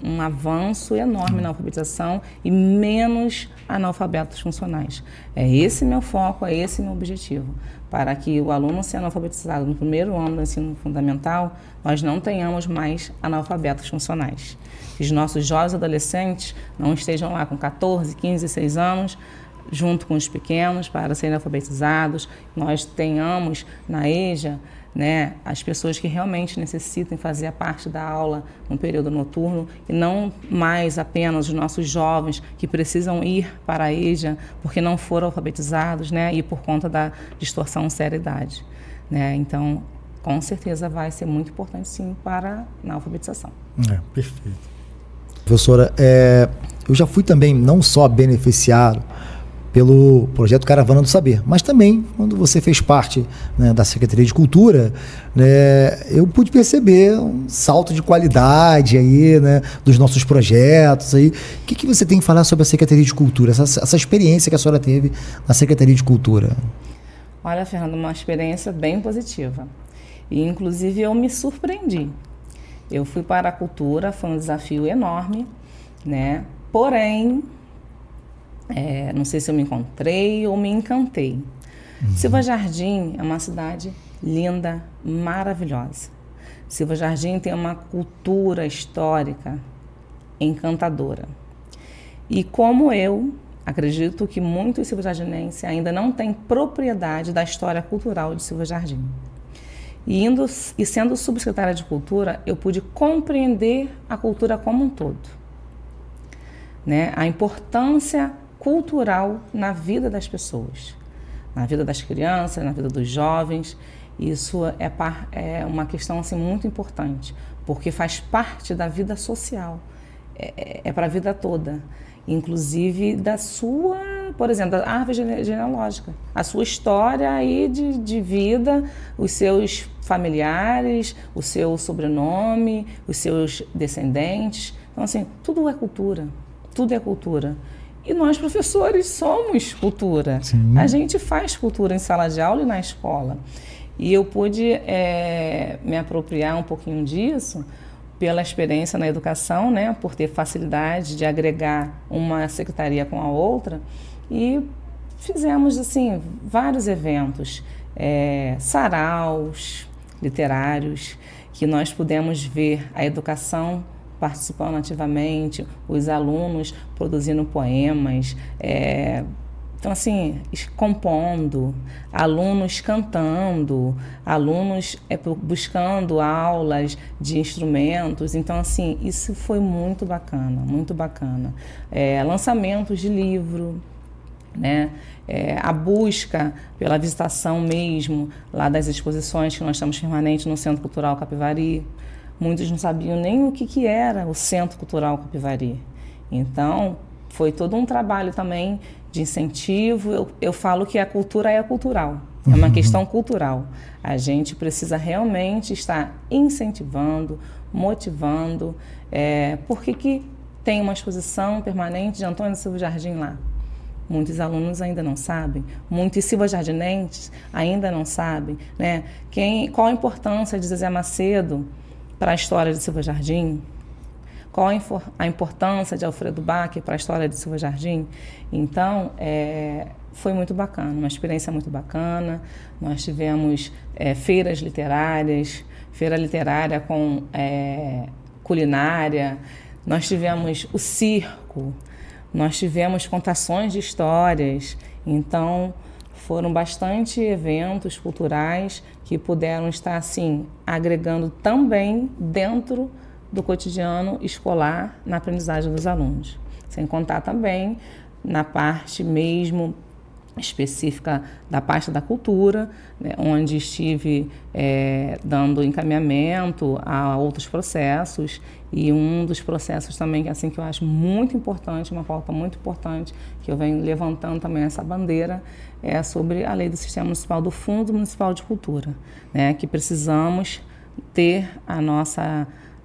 um avanço enorme na alfabetização e menos analfabetos funcionais. É esse meu foco, é esse meu objetivo, para que o aluno sendo alfabetizado no primeiro ano do ensino fundamental, nós não tenhamos mais analfabetos funcionais. Que os nossos jovens adolescentes não estejam lá com 14, 15, 16 anos, junto com os pequenos, para serem alfabetizados, nós tenhamos na EJA, né, as pessoas que realmente necessitem fazer a parte da aula no período noturno e não mais apenas os nossos jovens que precisam ir para a EJA porque não foram alfabetizados, né, e por conta da distorção séria-idade, né? Então, com certeza vai ser muito importante sim na alfabetização. Perfeito. Professora, eu já fui também não só beneficiado pelo projeto Caravana do Saber, mas também quando você fez parte, né, da Secretaria de Cultura, né, eu pude perceber um salto de qualidade aí, né, dos nossos projetos aí. O que você tem que falar sobre a Secretaria de Cultura, essa experiência que a senhora teve na Secretaria de Cultura? Olha, Fernando, uma experiência bem positiva. E, inclusive, eu me surpreendi. Eu fui para a cultura, foi um desafio enorme, né? Porém, não sei se eu me encontrei ou me encantei. Silva Jardim é uma cidade linda, maravilhosa. Silva Jardim tem uma cultura histórica encantadora. E como eu, acredito que muitos silvajardienses ainda não têm propriedade da história cultural de Silva Jardim. E sendo subsecretária de Cultura, eu pude compreender a cultura como um todo, né? A importância cultural na vida das pessoas, na vida das crianças, na vida dos jovens. Isso é uma questão assim, muito importante, porque faz parte da vida social, é para a vida toda, inclusive da sua, por exemplo, da árvore genealógica, a sua história aí de vida, os seus familiares, o seu sobrenome, os seus descendentes. Então, assim, tudo é cultura, tudo é cultura. E nós, professores, somos cultura. Sim. A gente faz cultura em sala de aula e na escola. E eu pude me apropriar um pouquinho disso pela experiência na educação, né, por ter facilidade de agregar uma secretaria com a outra. E fizemos, assim, vários eventos, saraus literários, que nós pudemos ver a educação participando ativamente, os alunos produzindo poemas, então assim, compondo, alunos cantando, alunos buscando aulas de instrumentos. Então assim, isso foi muito bacana, muito bacana. Lançamentos de livro, né? A busca pela visitação mesmo lá das exposições que nós estamos permanentes no Centro Cultural Capivari. Muitos não sabiam nem o que era o Centro Cultural Capivari. Então, foi todo um trabalho também de incentivo. Eu falo que a cultura é cultural, é uma questão cultural. A gente precisa realmente estar incentivando, motivando. Por que tem uma exposição permanente de Antônio Silva Jardim lá? Muitos alunos ainda não sabem, muitos silvajardinenses ainda não sabem, né? Qual a importância de Zezé Macedo para a história de Silva Jardim? Qual a importância de Alfredo Bacher para a história de Silva Jardim? Então, foi muito bacana, uma experiência muito bacana. Nós tivemos feiras literárias, feira literária com culinária, nós tivemos o circo, nós tivemos contações de histórias. Então, foram bastante eventos culturais que puderam estar, assim, agregando também dentro do cotidiano escolar na aprendizagem dos alunos. Sem contar também na parte mesmo específica da parte da cultura, né, onde estive dando encaminhamento a outros processos, e um dos processos também assim, que eu acho muito importante, uma pauta muito importante, que eu venho levantando também essa bandeira, é sobre a lei do Sistema Municipal do Fundo Municipal de Cultura, né, que precisamos ter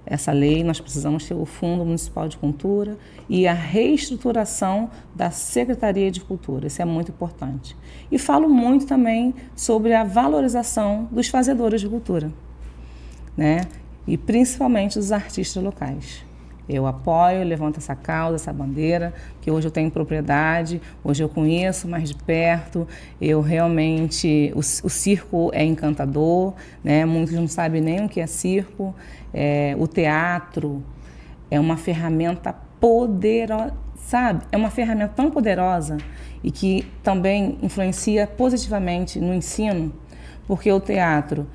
essa lei, nós precisamos ter o Fundo Municipal de Cultura e a reestruturação da Secretaria de Cultura. Isso é muito importante. E falo muito também sobre a valorização dos fazedores de cultura, né? E principalmente dos artistas locais. Eu apoio, levanto essa causa, essa bandeira, que hoje eu tenho propriedade, hoje eu conheço mais de perto, eu realmente... O circo é encantador, né? Muitos não sabem nem o que é circo. O teatro é uma ferramenta poderosa, sabe? É uma ferramenta tão poderosa e que também influencia positivamente no ensino, porque o teatro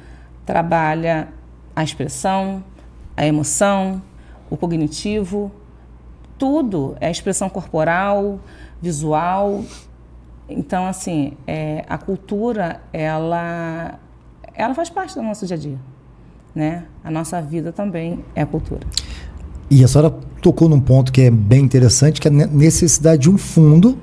trabalha a expressão, a emoção, o cognitivo, tudo, a expressão corporal, visual. Então, assim, a cultura, ela faz parte do nosso dia a dia, né? A nossa vida também é a cultura. E a senhora tocou num ponto que é bem interessante, que é a necessidade de um fundo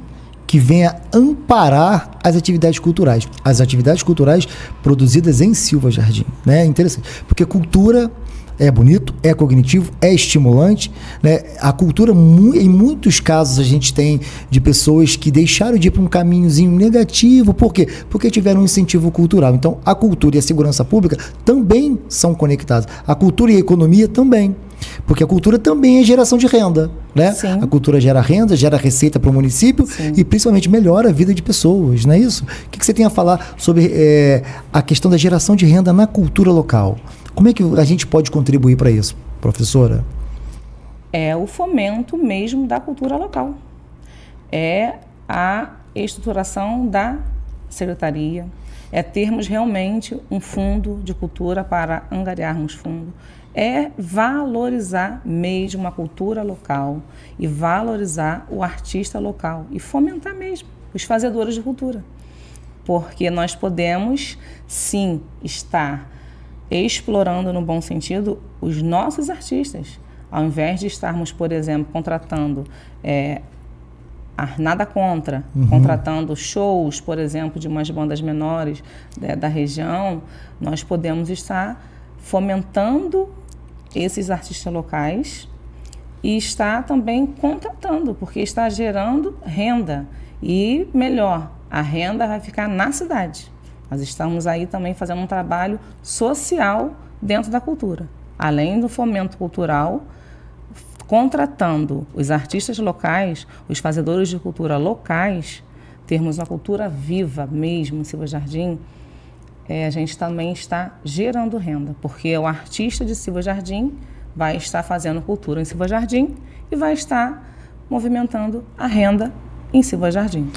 que venha amparar as atividades culturais. As atividades culturais produzidas em Silva Jardim, né? É interessante, porque cultura é bonito, é cognitivo, é estimulante, né? A cultura, em muitos casos, a gente tem de pessoas que deixaram de ir para um caminhozinho negativo. Por quê? Porque tiveram um incentivo cultural. Então, a cultura e a segurança pública também são conectadas. A cultura e a economia também. Porque a cultura também é geração de renda, né? Sim. A cultura gera renda, gera receita para o município. Sim. E principalmente melhora a vida de pessoas, não é isso? O que você tem a falar sobre a questão da geração de renda na cultura local? Como é que a gente pode contribuir para isso, professora? É o fomento mesmo da cultura local. É a estruturação da secretaria, é termos realmente um fundo de cultura para angariarmos fundo, é valorizar mesmo a cultura local e valorizar o artista local e fomentar mesmo os fazedores de cultura. Porque nós podemos, sim, estar explorando no bom sentido os nossos artistas, ao invés de estarmos, por exemplo, contratando, nada contra, contratando shows, por exemplo, de umas bandas menores da região, nós podemos estar fomentando esses artistas locais e estar também contratando, porque está gerando renda e, melhor, a renda vai ficar na cidade. Nós estamos aí também fazendo um trabalho social dentro da cultura. Além do fomento cultural, contratando os artistas locais, os fazedores de cultura locais, termos uma cultura viva mesmo em Silva Jardim, a gente também está gerando renda, porque o artista de Silva Jardim vai estar fazendo cultura em Silva Jardim e vai estar movimentando a renda em Silva Jardim.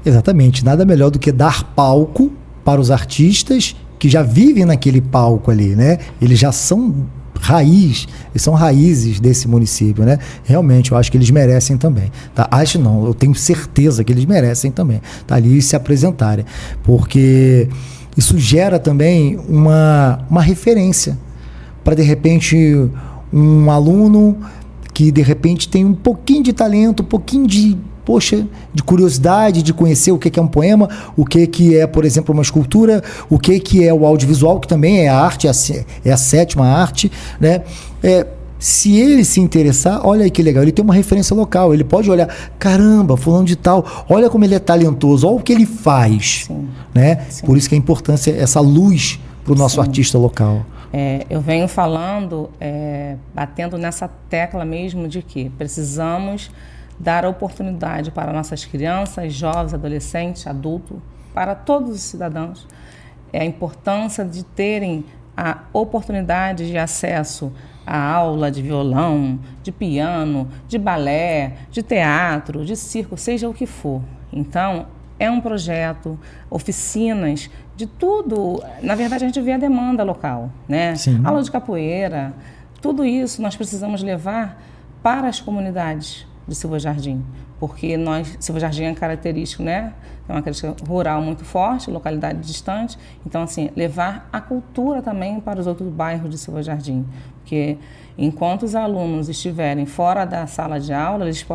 Exatamente. Nada melhor do que dar palco para os artistas que já vivem naquele palco ali, né? Eles já são eles são raízes desse município, né? Realmente, eu acho que eles merecem também, tá? Acho não, eu tenho certeza que eles merecem também, tá? Ali se apresentarem, porque isso gera também uma referência para, de repente, um aluno que, de repente, tem um pouquinho de talento, um pouquinho de curiosidade de conhecer o que é um poema, o que é, por exemplo, uma escultura, o que é o audiovisual, que também é a arte, é a sétima arte, né? Se ele se interessar, olha aí que legal, ele tem uma referência local, ele pode olhar, caramba, fulano de tal, olha como ele é talentoso, olha o que ele faz, sim, né? Sim. Por isso que a importância, essa luz para o nosso sim. artista local. Eu venho falando, batendo nessa tecla mesmo de que precisamos dar oportunidade para nossas crianças, jovens, adolescentes, adultos, para todos os cidadãos. A importância de terem a oportunidade de acesso à aula de violão, de piano, de balé, de teatro, de circo, seja o que for. Então, é um projeto, oficinas, de tudo. Na verdade, a gente vê a demanda local, né? Sim. Aula de capoeira, tudo isso nós precisamos levar para as comunidades de Silva Jardim, porque Silva Jardim é característico, né? É uma característica rural muito forte, localidade distante. Então, assim, levar a cultura também para os outros bairros de Silva Jardim, porque enquanto os alunos estiverem fora da sala de aula, eles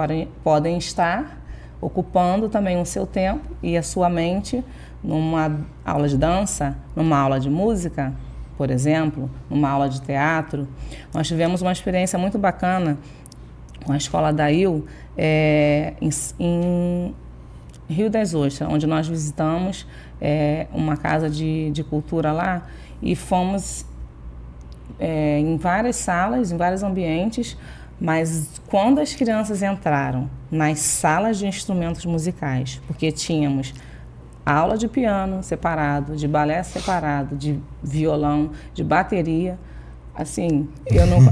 podem estar ocupando também o seu tempo e a sua mente numa aula de dança, numa aula de música, por exemplo, numa aula de teatro. Nós tivemos uma experiência muito bacana com a escola da IL, em Rio das Ostras, onde nós visitamos uma casa de cultura lá e fomos em várias salas, em vários ambientes, mas quando as crianças entraram nas salas de instrumentos musicais, porque tínhamos aula de piano separado, de balé separado, de violão, de bateria, assim,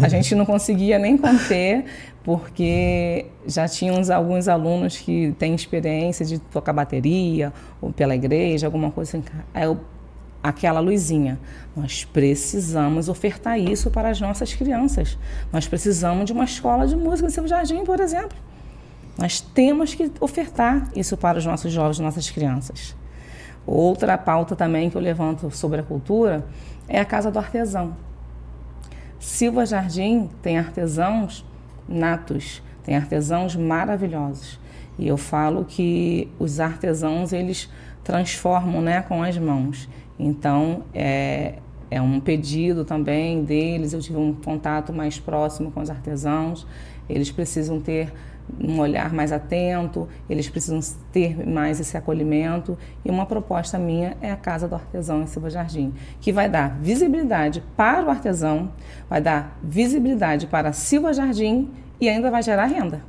a gente não conseguia nem conter, porque já tínhamos alguns alunos que têm experiência de tocar bateria, ou pela igreja, alguma coisa assim. Aquela luzinha. Nós precisamos ofertar isso para as nossas crianças. Nós precisamos de uma escola de música em Silva Jardim, por exemplo. Nós temos que ofertar isso para os nossos jovens, nossas crianças. Outra pauta também que eu levanto sobre a cultura é a Casa do Artesão. Silva Jardim tem artesãos natos, tem artesãos maravilhosos. E eu falo que os artesãos, eles transformam, né, com as mãos. Então, é um pedido também deles, eu tive um contato mais próximo com os artesãos, eles precisam ter um olhar mais atento, eles precisam ter mais esse acolhimento, e uma proposta minha é a Casa do Artesão em Silva Jardim, que vai dar visibilidade para o artesão, vai dar visibilidade para Silva Jardim e ainda vai gerar renda,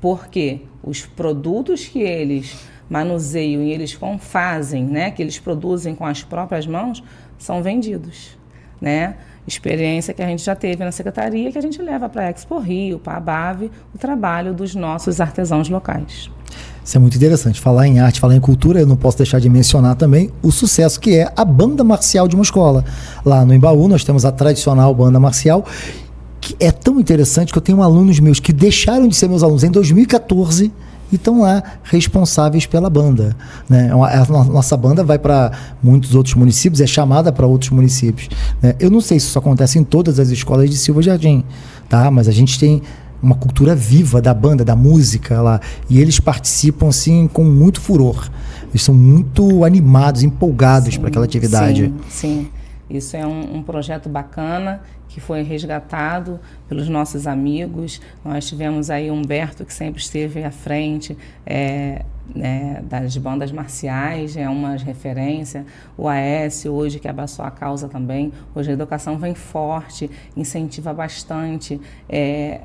porque os produtos que eles manuseiam e eles fazem, né, que eles produzem com as próprias mãos, são vendidos, né? Experiência que a gente já teve na secretaria, que a gente leva para a Expo Rio, para a BAV, o trabalho dos nossos artesãos locais. Isso é muito interessante. Falar em arte, falar em cultura, eu não posso deixar de mencionar também o sucesso que é a banda marcial de uma escola. Lá no Embaú nós temos a tradicional banda marcial, que é tão interessante que eu tenho alunos meus que deixaram de ser meus alunos em 2014 e estão lá responsáveis pela banda, né? A nossa banda vai para muitos outros municípios, é chamada para outros municípios, né? Eu não sei se isso acontece em todas as escolas de Silva Jardim, tá? Mas a gente tem uma cultura viva da banda, da música lá, e eles participam assim com muito furor. Eles são muito animados, empolgados para aquela atividade. Sim. Isso é um projeto bacana que foi resgatado pelos nossos amigos. Nós tivemos aí o Humberto, que sempre esteve à frente das bandas marciais, é uma referência. O Aécio, hoje, que abraçou a causa também. Hoje a educação vem forte, incentiva bastante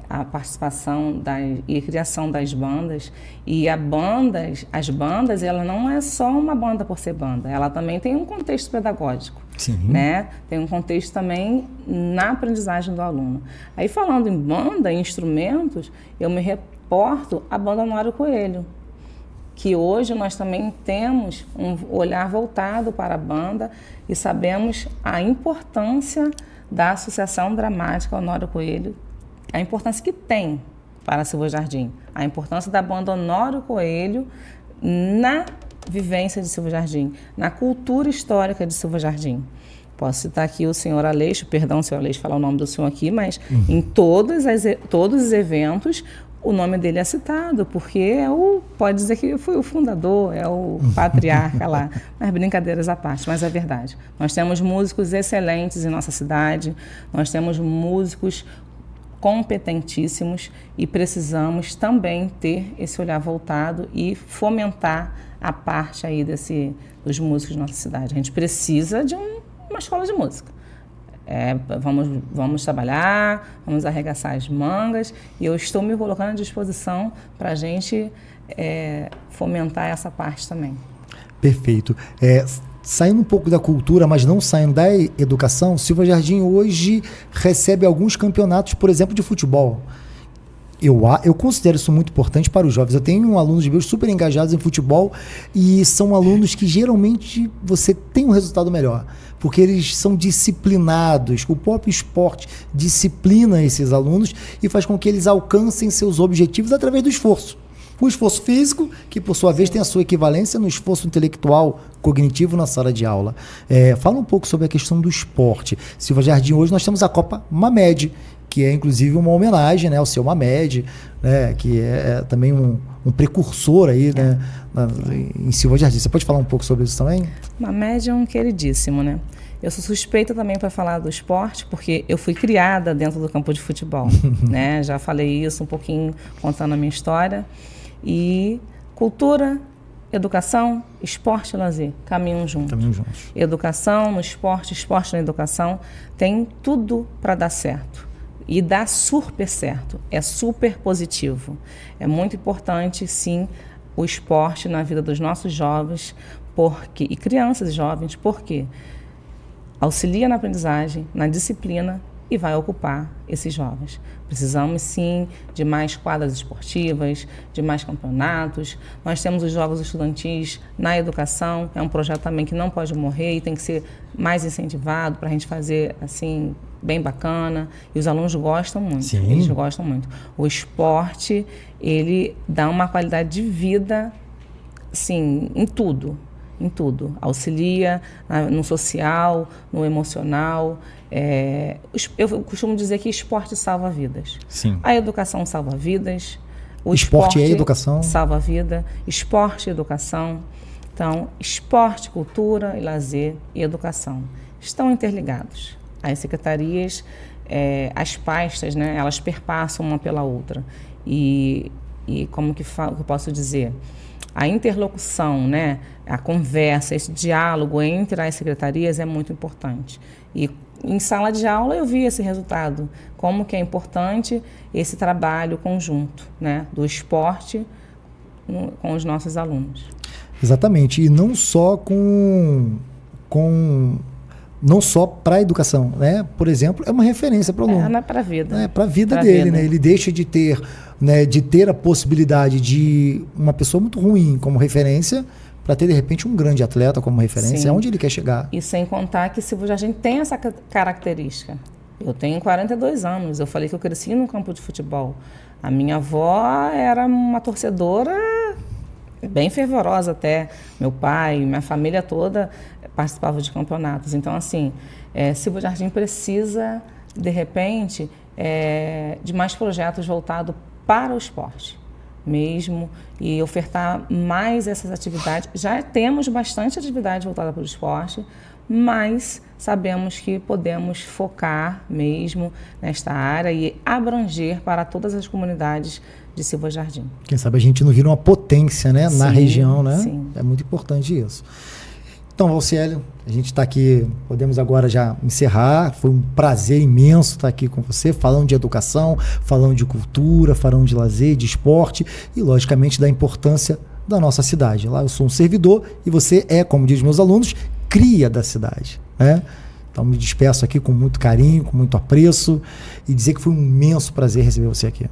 a participação e a criação das bandas. E as bandas, ela não é só uma banda por ser banda, ela também tem um contexto pedagógico. Sim. Né? Tem um contexto também na aprendizagem do aluno. Aí, falando em banda, em instrumentos, eu me reporto à banda Honório Coelho, que hoje nós também temos um olhar voltado para a banda e sabemos a importância da Associação Dramática Honório Coelho, a importância que tem para Silva Jardim, a importância da banda Honório Coelho na vivência de Silva Jardim, na cultura histórica de Silva Jardim. Posso citar aqui o senhor Aleixo, perdão, senhor Aleixo, falar o nome do senhor aqui, mas em todos os eventos o nome dele é citado, porque pode dizer que foi o fundador, é o patriarca lá, mas brincadeiras à parte, mas é verdade. Nós temos músicos excelentes em nossa cidade, nós temos músicos competentíssimos e precisamos também ter esse olhar voltado e fomentar a parte aí dos músicos de nossa cidade. A gente precisa de uma escola de música. Vamos trabalhar, vamos arregaçar as mangas e eu estou me colocando à disposição para a gente fomentar essa parte também. Perfeito. Saindo um pouco da cultura, mas não saindo da educação, Silva Jardim hoje recebe alguns campeonatos, por exemplo, de futebol. Eu considero isso muito importante para os jovens. Eu tenho alunos meus super engajados em futebol e são alunos que geralmente você tem um resultado melhor, porque eles são disciplinados. O próprio esporte disciplina esses alunos e faz com que eles alcancem seus objetivos através do esforço. O esforço físico, que por sua vez tem a sua equivalência no esforço intelectual, cognitivo na sala de aula. Fala um pouco sobre a questão do esporte. Silva Jardim, hoje nós temos a Copa Mamed, que é inclusive uma homenagem, né, ao seu Mamed, né, que é também um precursor aí, né, em Silva Jardim. Você pode falar um pouco sobre isso também? Mamed é um queridíssimo, né? Eu sou suspeita também para falar do esporte, porque eu fui criada dentro do campo de futebol, né? Já falei isso um pouquinho contando a minha história. E cultura, educação, esporte e lazer caminham juntos. Educação no esporte, esporte na educação, tem tudo para dar certo. E dá super certo, é super positivo. É muito importante, sim, o esporte na vida dos nossos jovens e crianças e jovens, porque auxilia na aprendizagem, na disciplina e vai ocupar esses jovens. Precisamos, sim, de mais quadras esportivas, de mais campeonatos. Nós temos os jogos estudantis na educação, é um projeto também que não pode morrer e tem que ser mais incentivado para a gente fazer, assim, bem bacana. E os alunos gostam muito, sim. Eles gostam muito. O esporte, ele dá uma qualidade de vida, assim, em tudo. em tudo. Auxilia no social, no emocional. Eu costumo dizer que esporte salva vidas. Sim. A educação salva vidas. O Esporte e educação. Salva vida. Esporte e educação. Então, esporte, cultura e lazer e educação estão interligados. As secretarias, as pastas, né, elas perpassam uma pela outra. E como que eu posso dizer? A interlocução, né, a conversa, esse diálogo entre as secretarias é muito importante. E em sala de aula eu vi esse resultado, como que é importante esse trabalho conjunto, né, do esporte com os nossos alunos. Exatamente, e não só não só para a educação, né? Por exemplo, é uma referência para o aluno. É para a vida. É para a vida dele, né? Ele deixa de ter, né, a possibilidade de uma pessoa muito ruim como referência para ter, de repente, um grande atleta como referência. Sim. Aonde ele quer chegar. E sem contar que Silva Jardim tem essa característica. Eu tenho 42 anos, eu falei que eu cresci no campo de futebol. A minha avó era uma torcedora bem fervorosa até. Meu pai, minha família toda participava de campeonatos. Então, assim, Silva Jardim precisa, de repente, de mais projetos voltados para o esporte mesmo e ofertar mais essas atividades. Já temos bastante atividade voltada para o esporte, mas sabemos que podemos focar mesmo nesta área e abranger para todas as comunidades de Silva Jardim. Quem sabe a gente não vira uma potência, né, na região, né? Sim. É muito importante isso. Então, Valcélio, a gente está aqui, podemos agora já encerrar. Foi um prazer imenso estar aqui com você, falando de educação, falando de cultura, falando de lazer, de esporte e, logicamente, da importância da nossa cidade. Lá eu sou um servidor e você é, como dizem meus alunos, cria da cidade, né? Então, me despeço aqui com muito carinho, com muito apreço e dizer que foi um imenso prazer receber você aqui.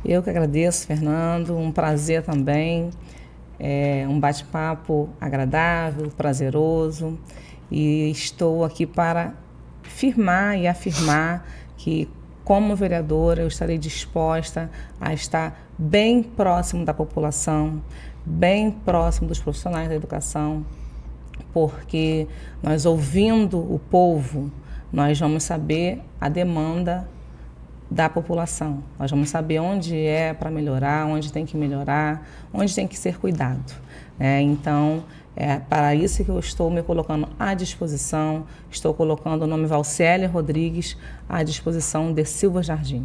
Eu que agradeço, Fernando, um prazer também. Um bate-papo agradável, prazeroso, e estou aqui para firmar e afirmar que, como vereadora, eu estarei disposta a estar bem próximo da população, bem próximo dos profissionais da educação, porque nós, ouvindo o povo, nós vamos saber a demanda da população. Nós vamos saber onde é para melhorar, onde tem que melhorar, onde tem que ser cuidado. Então, para isso que eu estou me colocando à disposição, estou colocando o nome Valcélia Rodrigues à disposição de Silva Jardim.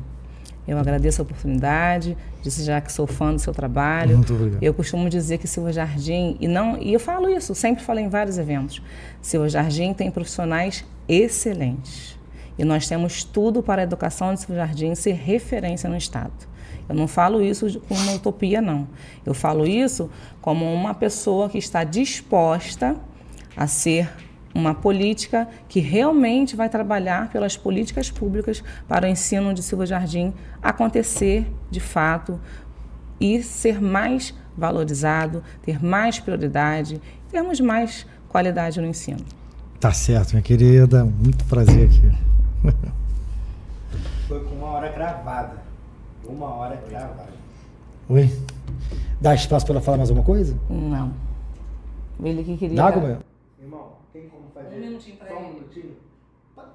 Eu agradeço a oportunidade, disse já que sou fã do seu trabalho. Muito obrigado. Eu costumo dizer que Silva Jardim, e eu falo isso, sempre falei em vários eventos, Silva Jardim tem profissionais excelentes. E nós temos tudo para a educação de Silva Jardim ser referência no Estado. Eu não falo isso como uma utopia, não. Eu falo isso como uma pessoa que está disposta a ser uma política que realmente vai trabalhar pelas políticas públicas para o ensino de Silva Jardim acontecer de fato e ser mais valorizado, ter mais prioridade, termos mais qualidade no ensino. Tá certo, minha querida. Muito prazer aqui. Foi com 1 hora gravada. 1 hora gravada. Oi? Dá espaço para ela falar mais alguma coisa? Não. Ele que queria... Dá, como é? Irmão, tem como fazer? Um minutinho pra só ele. um minutinho?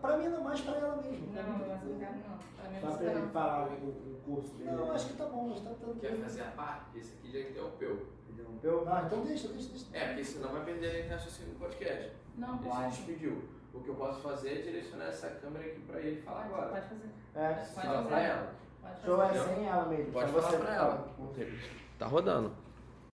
Para mim não, mais para ela mesmo. Não, mas eu quero não. Pra mim Só pra ele falar o curso dele. Não, acho que tá bom. Tá Quer fazer a parte? Esse aqui já interrompeu. Interrompeu? Ah, então deixa. Porque senão vai perder a raciocínio do podcast. Não, Ele pode. se despediu. O que eu posso fazer é direcionar essa câmera aqui pra ele falar agora. Pode fazer. É, Fala pra ela. Pode show é fazer. sem ela mesmo. Pode só falar você pra ela. Tá rodando.